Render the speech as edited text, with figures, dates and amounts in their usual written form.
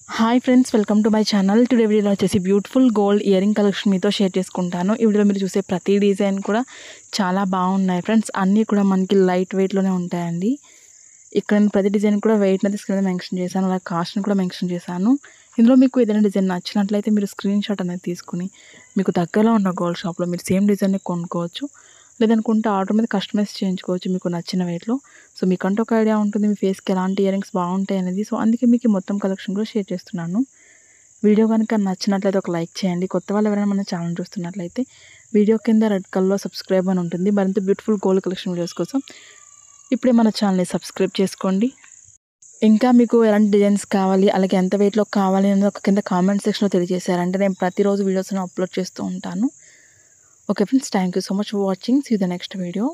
Hi friends, welcome to my channel. Today వీడియోలో వచ్చేసి beautiful gold earring collection మీతో share చేసుకుంటాను. ఈ వీడియోలో మీరు చూసే ప్రతి డిజైన్ కూడా చాలా బాగున్నాయి ఫ్రెండ్స్. అన్నీ కూడా మనకి లైట్ వెయిట్లోనే ఉంటాయండి. ఇక్కడ నేను ప్రతి డిజైన్ కూడా వెయిట్ అనేది స్క్రీన్ మెన్షన్ చేశాను, అలాగే కాస్ట్ని కూడా మెన్షన్ చేశాను. ఇందులో మీకు ఏదైనా డిజైన్ నచ్చినట్లయితే మీరు స్క్రీన్ షాట్ అనేది తీసుకుని మీకు దగ్గరలో ఉన్న గోల్డ్ షాప్లో మీరు సేమ్ డిజైన్ని కొనుక్కోవచ్చు. లేదనుకుంటే ఆర్డర్ మీద కస్టమైజ్ చేయించుకోవచ్చు మీకు నచ్చిన వెయిట్లో. సో మీకంటూ ఒక ఐడియా ఉంటుంది మీ ఫేస్కి ఎలాంటి ఇయరింగ్స్ బాగుంటాయి అనేది. సో అందుకే మీకు మొత్తం కలెక్షన్ కూడా షేర్ చేస్తున్నాను. వీడియో కనుక నచ్చినట్లయితే ఒక లైక్ చేయండి. కొత్త వాళ్ళు ఎవరైనా మన ఛానల్ చూస్తున్నట్లయితే వీడియో కింద రెడ్ కలర్లో సబ్స్క్రైబ్ అని ఉంటుంది. మరింత బ్యూటిఫుల్ గోల్డ్ కలెక్షన్ వీడియోస్ కోసం ఇప్పుడే మన ఛానల్ని సబ్స్క్రైబ్ చేసుకోండి. ఇంకా మీకు ఎలాంటి డిజైన్స్ కావాలి, అలాగే ఎంత వెయిట్లో కావాలి అనేది ఒక కింద కామెంట్ సెక్షన్లో తెలియజేశారంటే నేను ప్రతిరోజు వీడియోస్ని అప్లోడ్ చేస్తూ ఉంటాను. Okay friends, thank you so much for watching. See you the next video.